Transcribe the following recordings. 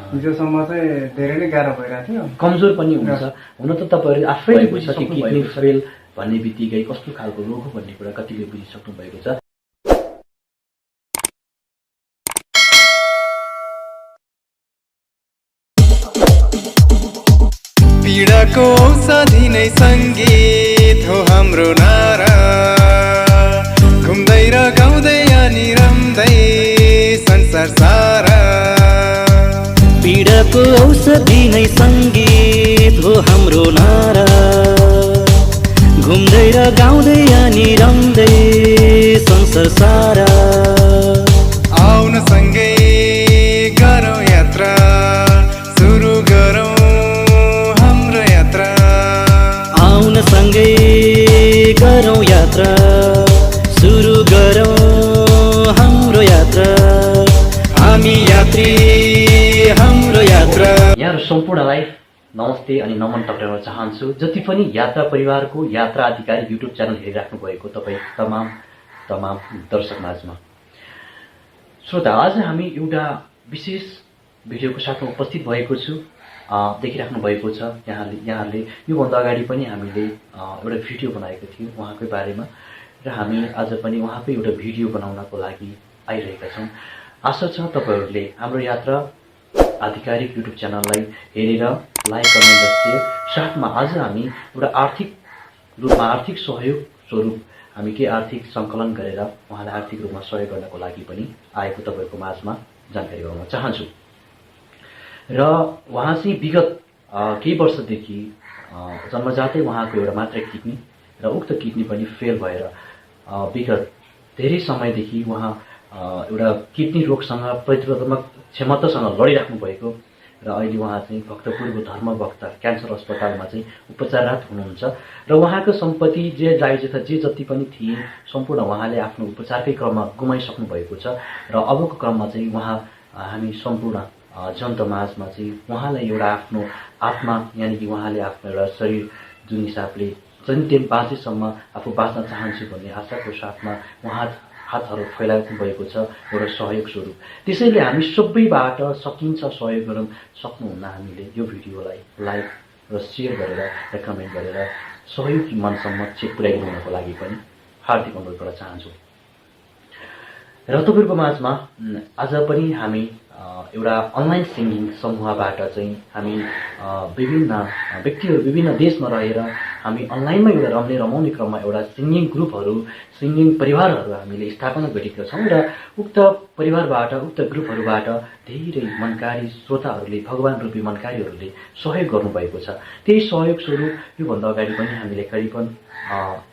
हिजोसम्म चाहिँ धेरै नै गाह्रो भइरहेको थियो, कमजोर पनि हुन्छ। हुन त तपाईँहरू आफैले बुझिसक्नु किडनी फेल भन्ने बित्तिकै कस्तो खालको रोग हो भन्ने कुरा कतिले बुझिसक्नु भएको छ। पीडाको औषधि नै सङ्गीत हो हाम्रो नारा, घुम्दै र गाउँदै अनि रम्दै संसार सारा। पीडाको औषधि नै सङ्गीत हो हाम्रो नारा, घुम्दै र गाउँदै अनि रम्दै संसार सारा। आउन सँगै गरौँ यात्रा, सुरु गरौँ सँगै गरौँ यात्रा, सुरु गरौँ हाम्रो यात्रा। हामी यात्री, हाम्रो यात्रा। यहाँहरू सम्पूर्णलाई नमस्ते अनि नमन टक्राउन चाहन्छु। जति पनि यात्रा परिवारको यात्रा आधिकारिक युट्युब च्यानल हेरिराख्नु भएको तपाईँ तमाम दर्शक माझमा। श्रोता, आज हामी एउटा विशेष भिडियोको साथमा उपस्थित भएको छु। देखिराख्नु भएको छ यहाँहरूले योभन्दा अगाडि पनि हामीले एउटा भिडियो बनाएको थियौँ उहाँकै बारेमा, र हामी आज पनि उहाँकै एउटा भिडियो बनाउनको लागि आइरहेका छौँ। आशा छ तपाईँहरूले हाम्रो यात्रा आधिकारिक युट्युब च्यानललाई हेरेर लाइक, कमेन्ट र सेयर, साथमा आज हामी एउटा आर्थिक रूपमा आर्थिक सहयोग स्वरूप हामी केही आर्थिक सङ्कलन गरेर उहाँलाई आर्थिक रूपमा सहयोग गर्नको लागि पनि आएको तपाईँहरूको माझमा जानकारी गराउन चाहन्छु। र उहाँ चाहिँ विगत केही वर्षदेखि जन्मजातै उहाँको एउटा मात्रै किडनी र उक्त किडनी पनि फेल भएर विगत धेरै समयदेखि उहाँ एउटा किडनी रोगसँग प्रतिरोधात्मक क्षमतासँग लडिराख्नु भएको, र अहिले उहाँ चाहिँ भक्तपुरको धर्मभक्त क्यान्सर अस्पतालमा चाहिँ उपचाररत हुनुहुन्छ। र उहाँको सम्पत्ति जे जायजथा जे जति पनि थिए सम्पूर्ण उहाँले आफ्नो उपचारकै क्रममा गुमाइसक्नु भएको छ। र अबको क्रममा चाहिँ उहाँ हामी सम्पूर्ण जनतामाझमा चाहिँ उहाँलाई एउटा आफ्नो आत्मा यानि कि उहाँले आफ्नो एउटा शरीर जुन हिसाबले जन्टेम बाँचेसम्म आफू बाँच्न चाहन्छु भन्ने आशाको साथमा उहाँ हातहरू फैलाउनु भएको छ एउटा सहयोग स्वरूप। त्यसैले हामी सबैबाट सकिन्छ सहयोग गर्न सक्नुहुन्न हामीले यो भिडियोलाई लाइक र सेयर गरेर र कमेन्ट गरेर सहयोगी मनसम्म पुर्याइदिनुको लागि पनि हार्दिक अनुरोध गर्न चाहन्छु। र तपाईँहरूको माझमा आज पनि हामी एउटा अनलाइन सिङ्गिङ समूहबाट चाहिँ हामी विभिन्न व्यक्तिहरू विभिन्न देशमा रहेर हामी अनलाइनमा एउटा रमाउने क्रममा एउटा सिङ्गिङ ग्रुपहरू, सिङ्गिङ परिवारहरू हामीले स्थापना गरेका छौँ। र उक्त परिवारबाट, उक्त ग्रुपहरूबाट धेरै मनकारी श्रोताहरूले, भगवान रूपी मनकारीहरूले सहयोग गर्नुभएको छ। त्यही सहयोग स्वरूप योभन्दा अगाडि पनि हामीले करिबन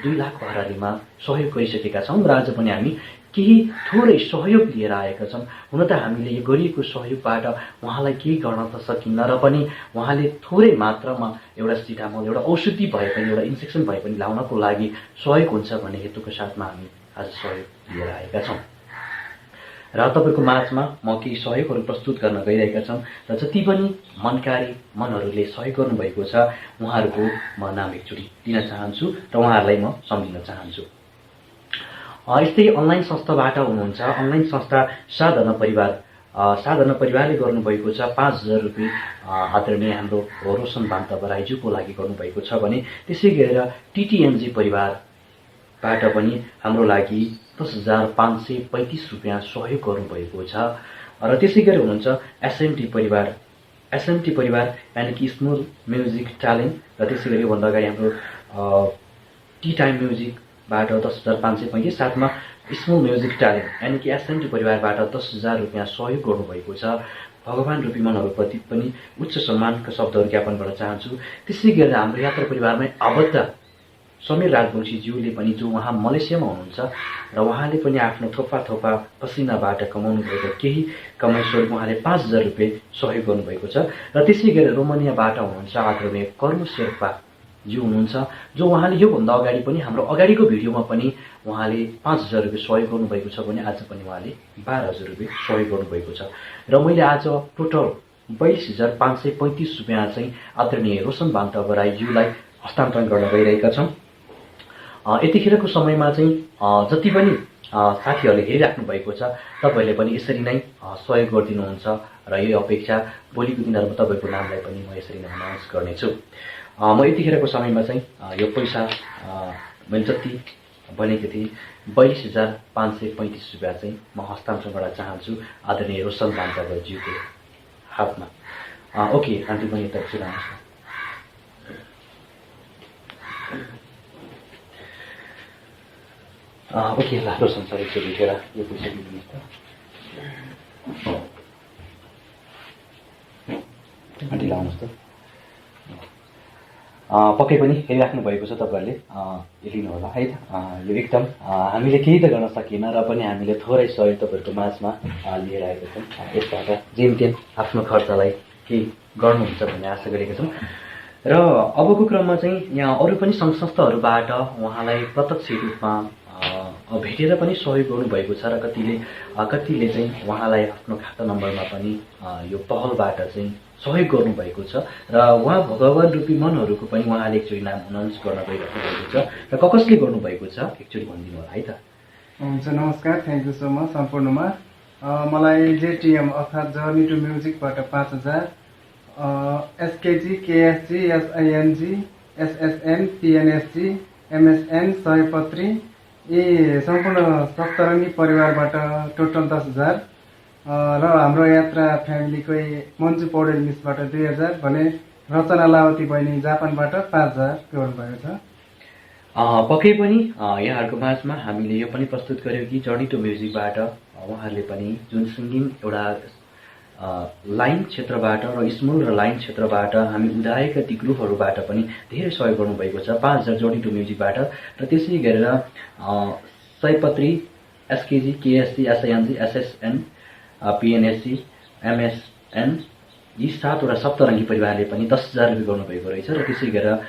2 लाख भरारीमा सहयोग गरिसकेका छौँ। र आज पनि हामी केही थोरै सहयोग लिएर आएका छौँ। हुन त हामीले यो गरिएको सहयोगबाट उहाँलाई केही गर्न त सकिन्न, र पनि उहाँले थोरै मात्रामा एउटा सिटामोल, एउटा औषधि भए पनि, एउटा इन्जेक्सन भए पनि लाउनको लागि सहयोग हुन्छ भन्ने हेतुको साथमा हामी आज सहयोग लिएर आएका छौँ। र तपाईँको माझमा म केही सहयोगहरू प्रस्तुत गर्न गइरहेका छौँ। र जति पनि मनकारी मनहरूले सहयोग गर्नुभएको छ उहाँहरूको म नाम एकचोटि दिन चाहन्छु र उहाँहरूलाई म सम्झिन चाहन्छु। यस्तै अनलाइन संस्थाबाट हुनुहुन्छ अनलाइन संस्था साधना परिवारले गर्नुभएको छ 5000 रुपियाँ आदरणीय हाम्रो रोशन बान्ता बराइज्यूको लागि गर्नुभएको छ भने, त्यसै गरेर टिटिएमजी परिवारबाट पनि हाम्रो लागि 10,535 रुपियाँ सहयोग गर्नुभएको छ। र त्यसै गरी हुनुहुन्छ एसएमटी परिवार यानि कि स्मल म्युजिक ट्यालेन्ट, र त्यसै गरी भन्दा अगाडि हाम्रो टी टाइम म्युजिकबाट 10,535, साथमा स्मल म्युजिक ट्यालेन्ट यानि कि एसएमटी परिवारबाट 10,000 रुपियाँ सहयोग गर्नुभएको छ। भगवान रूपी मनहरूप्रति पनि उच्च सम्मानका शब्दहरू ज्ञापन गर्न चाहन्छु। त्यसै गरेर हाम्रो यात्रा परिवारमै आबद्ध समीर राजवंशीज्यूले पनि, जो उहाँ मलेसियामा हुनुहुन्छ र उहाँले पनि आफ्नो थोपा पसिनाबाट कमाउनु भएको केही कमाइ स्वरूप उहाँले 5,000 रुपियाँ सहयोग गर्नुभएको छ। र त्यसै गरेर रोमानियाबाट हुनुहुन्छ आदरणीय कर्म शेर्पा ज्यू हुनुहुन्छ, जो उहाँले योभन्दा अगाडि पनि हाम्रो अगाडिको भिडियोमा पनि उहाँले 5,000 रुपियाँ सहयोग गर्नुभएको छ भने आज पनि उहाँले 12,000 रुपियाँ सहयोग गर्नुभएको छ। र मैले आज टोटल 22,535 रुपियाँ चाहिँ आदरणीय रोशन बान्ता बराइज्यूलाई हस्तान्तरण गर्न गइरहेका छौँ। यतिखेरको समयमा चाहिँ जति पनि साथीहरूले हेरिराख्नु भएको छ तपाईँहरूले पनि यसरी नै सहयोग गरिदिनुहुन्छ र यो अपेक्षा भोलिको दिनहरूमा तपाईँको नामलाई पनि म यसरी नै अनाउन्स गर्नेछु। म यतिखेरको समयमा चाहिँ यो पैसा मैले जति भनेको थिएँ 22,535 रुपियाँ चाहिँ म हस्तान्तरण गर्न चाहन्छु आदरणीय रोशन बान्चाज्यूको हातमा। ओके आन्टी पनि यता एकछिन आउनुहोस् न। ओके ल रोशन सर एकचोटि उठेर यो पैसा दिनुहोस् त। आन्टी लाउनुहोस् त। पक्कै पनि हेरिराख्नु भएको छ तपाईँहरूले यो लिनु होला है त। यो एकदम हामीले केही त गर्न सकिएन र पनि हामीले थोरै सहयोग तपाईँहरूको माझमा लिएर आएको छौँ। यसबाट जेमतेम आफ्नो खर्चलाई केही गर्नुहुन्छ भन्ने आशा गरेका छौँ। र अबको क्रममा चाहिँ यहाँ अरू पनि सङ्घ संस्थाहरूबाट उहाँलाई प्रत्यक्ष रूपमा भेटेर पनि सहयोग गर्नुभएको छ र कतिले चाहिँ उहाँलाई आफ्नो खाता नम्बरमा पनि यो पहलबाट चाहिँ सहयोग गर्नुभएको छ र उहाँ भगवान रूपी मनहरूको पनि उहाँले एकचोटि नाम अनाउन्स गर्न गइराख्नु भएको छ र कसले गर्नुभएको छ एकचोटि भनिदिनु होला है त। हुन्छ नमस्कार, थ्याङ्क यू सो मच सम्पूर्णमा। मलाई जेटिएम अर्थात् जर्नी टु म्युजिकबाट 5,000, SKG, KSG, SING, SSN, PNSG, MSN, सयपत्री यी सम्पूर्ण सप्तरङ्गी परिवारबाट टोटल 10,000 र हाम्रो यात्रा फ्यामिलीकै मन्जु पौडेल मिसबाट 2,000 भने रचना लावती बहिनी जापानबाट 5,000 गर्नुभएको छ। पक्कै पनि यहाँहरूको माझमा हामीले यो पनि प्रस्तुत गर्यौँ कि जर्नी टु म्युजिकबाट उहाँहरूले पनि जुन सिङ्गिङ एउटा लाइन क्षेत्रबाट र स्मल र लाइन क्षेत्रबाट हामी उदाएका ती ग्रुपहरूबाट पनि धेरै सहयोग गर्नुभएको छ 5,000 जर्नी टु म्युजिकबाट। र त्यसै गरेर सयपत्री, एसकेजी, केएससी, एसआइएनजी, एसएसएन, पिएनएससी, एमएसएन यी 7वटा सप्तरङ्गी परिवारले पनि 10,000 रुपियाँ गर्नुभएको रहेछ। र त्यसै गरेर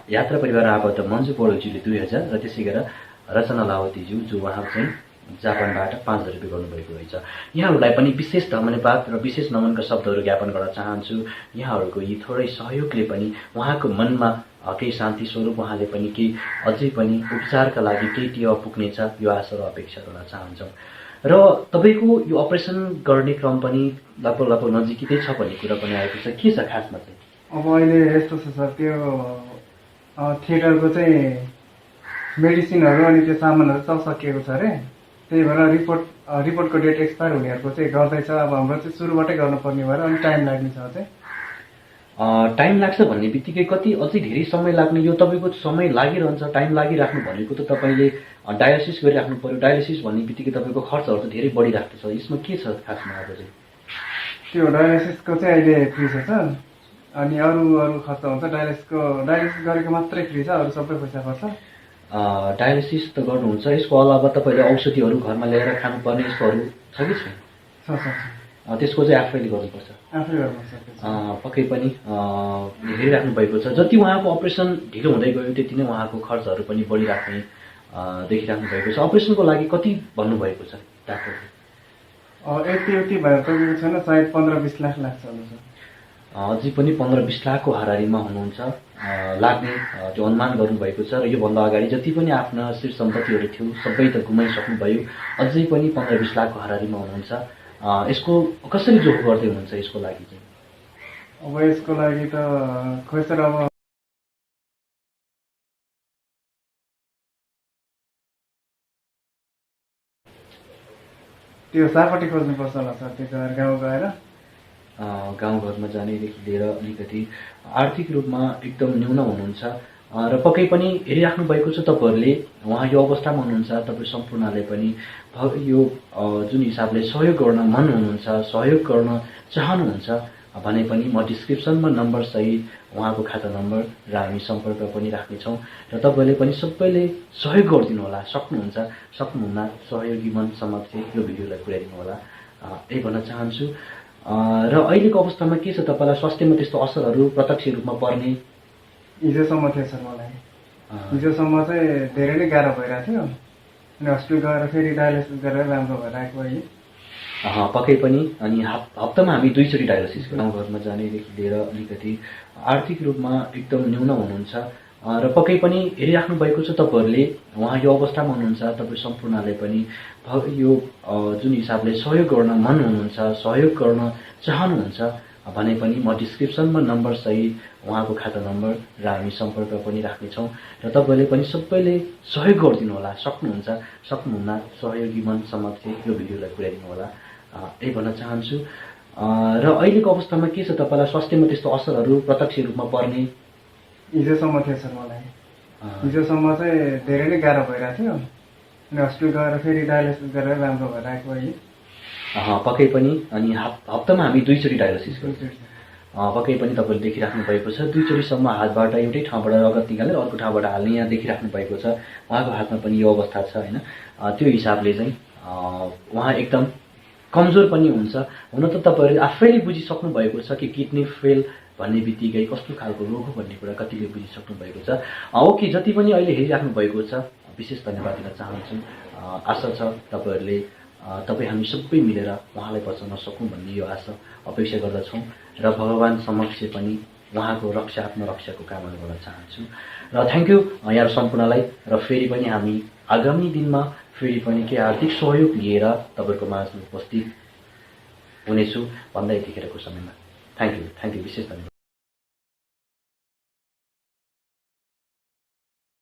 यात्रा परिवार आबद्ध मन्जु पौडेलज्यूले 2,000 र त्यसै गरेर रचना लावतीज्यू जो उहाँ चाहिँ जापानबाट 5,000 रुपियाँ गर्नुभएको रहेछ। यहाँहरूलाई पनि विशेष धन्यवाद र विशेष नमनका शब्दहरू ज्ञापन गर्न चाहन्छु। यहाँहरूको यी थोरै सहयोगले पनि उहाँको मनमा केही शान्ति स्वरूप उहाँले पनि केही अझै पनि उपचारका लागि केही टेवा पुग्नेछ यो आशा र अपेक्षा गर्न चाहन्छौँ। र तपाईँको यो अपरेसन गर्ने क्रम पनि लगभग नजिकै छ भन्ने कुरा पनि आएको छ, के छ खासमा चाहिँ? अब अहिले यस्तो छ सर, त्यो थिएटरको चाहिँ मेडिसिनहरू अनि त्यो सामानहरू सब सकिएको छ अरे, त्यही भएर रिपोर्टको डेट एक्सपायर हुनेहरूको चाहिँ गर्दैछ। अब हाम्रो चाहिँ सुरुबाटै गर्नुपर्ने भएर अनि टाइम लाग्ने छ चाहिँ। टाइम लाग्छ भन्ने बित्तिकै कति अझै धेरै समय लाग्ने, यो तपाईँको समय लागिरहन्छ, टाइम लागिराख्नु भनेको त तपाईँले डायलिसिस गरिराख्नु पऱ्यो। डायलिसिस भन्ने बित्तिकै तपाईँको खर्चहरू त धेरै बढिराख्दछ, यसमा के छ खासमा अब चाहिँ? त्यो डायलिसिसको चाहिँ अहिले फ्री छ सर, अनि अरू खर्च हुन्छ। डायलिसिस गरेको मात्रै फ्री छ, अरू सबै पैसा पर्छ। डायलिसिस त गर्नुहुन्छ, यसको अलावा तपाईँले औषधिहरू घरमा ल्याएर खानुपर्ने यस्तोहरू छ कि छैन? छ सर, त्यसको चाहिँ आफैले गर्नुपर्छ। आफै गर्नुपर्छ। पक्कै पनि हेरिराख्नु भएको छ। जति उहाँको अपरेसन ढिलो हुँदै गयो त्यति नै उहाँको खर्चहरू पनि बढिराख्ने देखिराख्नु भएको छ। अपरेसनको लागि कति भन्नुभएको छ डाक्टरले? यति भएर तोकेको छैन, सायद 15-20 लाख लाग्छ होला सर। अझै पनि 15-20 लाखको हाराहारीमा हुनुहुन्छ लाग्ने त्यो अनुमान गर्नुभएको छ। र योभन्दा अगाडि जति पनि आफ्ना श्री सम्पत्तिहरू थियो सबै त गुमाइसक्नुभयो, अझै पनि 15-20 लाखको हाराहारीमा हुनुहुन्छ। यसको कसरी जोख गर्दै हुनुहुन्छ यसको लागि चाहिँ? अब यसको लागि त खोइ सर, अब त्यो सापट्टि खोज्नुपर्छ होला सर, त्यो गाउँ गएर गाउँघरमा जानेदेखि लिएर अलिकति आर्थिक रूपमा एकदम न्यून हुनुहुन्छ। र पक्कै पनि हेरिराख्नु भएको छ तपाईँहरूले, उहाँ यो अवस्थामा हुनुहुन्छ। तपाईँ सम्पूर्णले पनि यो जुन हिसाबले सहयोग गर्न मन हुनुहुन्छ, सहयोग गर्न चाहनुहुन्छ भने पनि म डिस्क्रिप्सनमा नम्बर सहित उहाँको खाता नम्बर र हामी सम्पर्क पनि राख्नेछौँ। र तपाईँहरूले पनि सबैले सहयोग गरिदिनु होला, सक्नुहुन्न सहयोगी मनसम्म चाहिँ यो भिडियोलाई पुर्याइदिनु होला यही भन्न चाहन्छु। र अहिलेको अवस्थामा के छ, तपाईँलाई स्वास्थ्यमा त्यस्तो असरहरू प्रत्यक्ष रूपमा पर्ने? हिजोसम्म थियो सर, मलाई हिजोसम्म चाहिँ धेरै नै गाह्रो भइरहेको थियो, अनि हस्पिटल गएर फेरि डायलिसिस गरेर राम्रो भएर आएको अहिले। पक्कै पनि अनि हप्तामा हामी 2 चोटि डायलिसिस गाउँघरमा जानेदेखि लिएर अलिकति आर्थिक रूपमा एकदम न्यून हुनुहुन्छ। र पक्कै पनि हेरिराख्नु भएको छ तपाईँहरूले उहाँ यो अवस्थामा हुनुहुन्छ। तपाईँ सम्पूर्णले पनि यो जुन हिसाबले सहयोग गर्न मन हुनुहुन्छ, सहयोग गर्न चाहनुहुन्छ भने पनि म डिस्क्रिप्सनमा नम्बर सहित उहाँको खाता नम्बर र हामी सम्पर्क पनि राख्नेछौँ र तपाईँहरूले पनि सबैले सहयोग गरिदिनु होला। सक्नुहुन्न सहयोगी मनसम्म चाहिँ यो भिडियोलाई पुर्याइदिनु होला, यही भन्न चाहन्छु। र अहिलेको अवस्थामा के छ, तपाईँलाई स्वास्थ्यमा त्यस्तो असरहरू प्रत्यक्ष रूपमा पर्ने? हिजोसम्म थियो सर, मलाई हिजोसम्म चाहिँ धेरै नै गाह्रो भइरहेको थियो अनि हस्पिटल गएर फेरि डायलिसिस गरेर राम्रो भएर आएको अहिले। पक्कै पनि अनि हप्तामा हामी 2 चोटि डायलिसिस गर्छौँ। पक्कै पनि तपाईँले देखिराख्नु भएको छ 2 चोटिसम्म हातबाट एउटै ठाउँबाट रगत निकालेर अर्को ठाउँबाट हाल्ने यहाँ देखिराख्नु भएको छ। उहाँको हातमा पनि यो अवस्था छ होइन। त्यो हिसाबले चाहिँ उहाँ एकदम कमजोर पनि हुन्छ। हुन त तपाईँहरूले आफैले बुझिसक्नु भएको छ कि किडनी फेल भन्ने बित्तिकै कस्तो खालको रोग हो भन्ने कुरा कतिले बुझिसक्नु भएको छ। ओके, जति पनि अहिले हेरिराख्नु भएको छ विशेष धन्यवाद दिन चाहन्छु। आशा छ तपाईँ हामी सबै मिलेर उहाँलाई बचाउन सकौँ भन्ने यो आशा अपेक्षा गर्दछौँ र भगवान समक्ष पनि उहाँको आत्मरक्षाको कामना गर्न चाहन्छु। र थ्याङ्क यू यहाँ सम्पूर्णलाई। र फेरि पनि हामी आगामी दिनमा फेरि पनि केही आर्थिक सहयोग लिएर तपाईँहरूको माझमा उपस्थित हुनेछु भन्दै यतिखेरको समयमा थ्याङ्क यू विशेष धन्यवाद।